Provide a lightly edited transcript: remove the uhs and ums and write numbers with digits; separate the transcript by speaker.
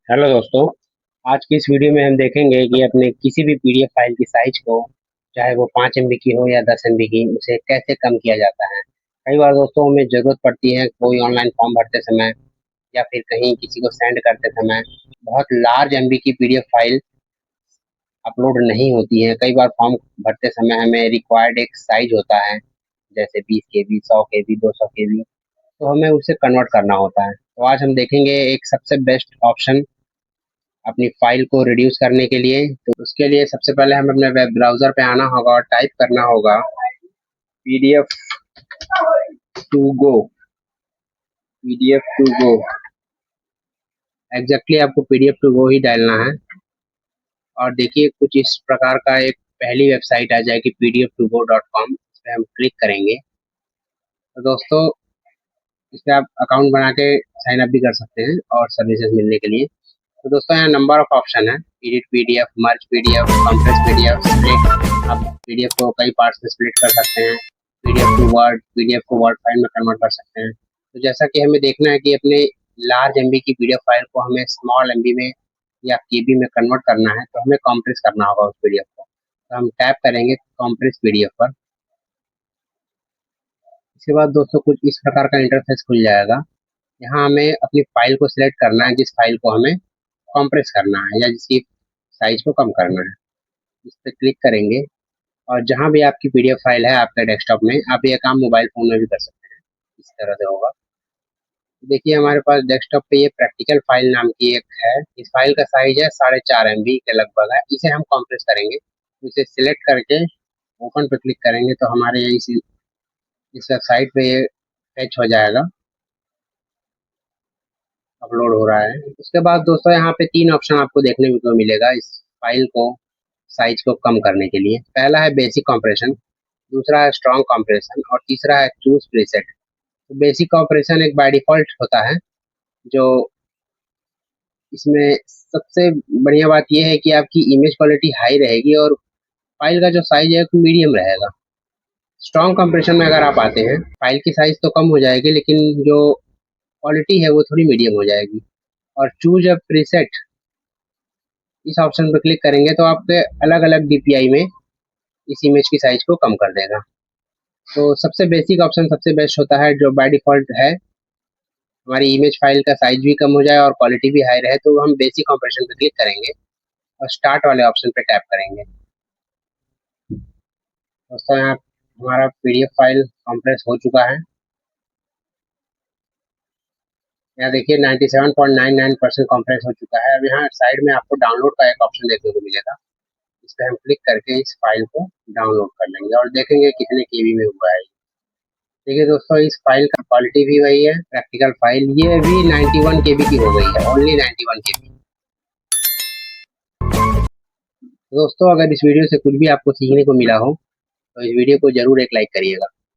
Speaker 1: Hello दोस्तों। आज की इस वीडियो में हम देखेंगे कि अपने किसी भी पीडीएफ फाइल की साइज को, चाहे वो 5 MB की हो या 10 MB की, उसे कैसे कम किया जाता है। कई बार दोस्तों हमें ज़रूरत पड़ती है कोई ऑनलाइन फॉर्म भरते समय या फिर कहीं किसी को सेंड करते समय बहुत लार्ज MB की पीडीएफ फाइल अपलोड नहीं होती है। कई बार फॉर्म भरते समय हमें रिक्वायर्ड एक साइज होता है, जैसे 20 KB, 100 KB, 200 KB, तो हमें उसे कन्वर्ट करना होता है। तो आज हम देखेंगे एक सबसे बेस्ट ऑप्शन अपनी फाइल को रिड्यूस करने के लिए। तो उसके लिए सबसे पहले हमें अपने वेब ब्राउज़र पे आना होगा और टाइप करना होगा PDF to go. PDF to go, exactly आपको पीडीएफ टू गो ही डालना है। और देखिए कुछ इस प्रकार का एक पहली वेबसाइट आ जाएगी pdf2go.com। इस पर हम क्लिक करेंगे तो दोस्तों इस पर आप अकाउंट बना के साइन अप भी कर सकते हैं और सर्विसेज मिलने के लिए। तो दोस्तों यहाँ नंबर ऑफ ऑप्शन है, एडिट पीडीएफ, मर्ज पीडीएफ, कंप्रेस पीडीएफ, स्प्लिट। आप पीडीएफ को कई पार्ट्स में स्प्लिट कर सकते हैं, पीडीएफ टू वर्ड, पीडीएफ को वर्ड फाइल में कन्वर्ट कर सकते हैं। तो जैसा कि हमें देखना है कि अपने लार्ज एमबी की पीडीएफ फाइल को हमें स्मॉल एमबी में या केबी में कन्वर्ट करना है, तो हमें कॉम्प्रेस करना होगा उस पीडीएफ को। तो हम टैप करेंगे कॉम्प्रेस पीडीएफ पर। इसके बाद दोस्तों कुछ इस प्रकार का इंटरफेस खुल जाएगा। यहाँ हमें अपनी फाइल को सिलेक्ट करना है, जिस फाइल को हमें कॉम्प्रेस करना है या जिसकी साइज को कम करना है। इस पर क्लिक करेंगे और जहाँ भी आपकी पीडीएफ फाइल है आपके डेस्कटॉप में, आप ये काम मोबाइल फ़ोन में भी कर सकते हैं। इस तरह से होगा। देखिए हमारे पास डेस्कटॉप पे ये प्रैक्टिकल फाइल नाम की एक है। इस फाइल का साइज है 4.5 MB के लगभग है। इसे हम कॉम्प्रेस करेंगे। इसे सिलेक्ट करके ओपन पे क्लिक करेंगे तो हमारे इस वेबसाइट पे ये फैच हो जाएगा, अपलोड हो रहा है। उसके बाद दोस्तों यहाँ पे 3 ऑप्शन आपको देखने को मिलेगा इस फाइल को साइज को कम करने के लिए। पहला है बेसिक कंप्रेशन, दूसरा है स्ट्रॉन्ग कंप्रेशन और तीसरा है चूज प्रीसेट। तो बेसिक कंप्रेशन एक बाय डिफॉल्ट होता है, जो इसमें सबसे बढ़िया बात यह है कि आपकी इमेज क्वालिटी हाई रहेगी और फाइल का जो साइज है वो मीडियम रहेगा। स्ट्रॉन्ग कंप्रेशन में अगर आप आते हैं, फाइल की साइज तो कम हो जाएगी लेकिन जो क्वालिटी है वो थोड़ी मीडियम हो जाएगी। और चूज अ प्रीसेट, इस ऑप्शन पर क्लिक करेंगे तो आपके अलग अलग डीपीआई में इस इमेज की साइज को कम कर देगा। तो सबसे बेसिक ऑप्शन सबसे बेस्ट होता है, जो बाय डिफॉल्ट है हमारी इमेज फाइल का साइज भी कम हो जाए और क्वालिटी भी हाई रहे। तो हम बेसिक ऑपरेशन पे क्लिक करेंगे और स्टार्ट वाले ऑप्शन पे टैप करेंगे। दोस्तों यहाँ हमारा पीडीएफ फाइल कंप्रेस हो चुका है। यहाँ देखिए 97.99% कंप्रेस हो चुका है। अब यहाँ साइड में आपको डाउनलोड का एक ऑप्शन देखने को मिलेगा। इस पर हम क्लिक करके इस फाइल को डाउनलोड कर लेंगे और देखेंगे कितने केबी में हुआ है। देखिए दोस्तों इस फाइल का क्वालिटी भी वही है, प्रैक्टिकल फाइल ये भी 91 KB की हो गई है, ओनली 91 KB। दोस्तों अगर इस वीडियो से कुछ भी आपको सीखने को मिला हो तो इस वीडियो को जरूर एक लाइक करिएगा।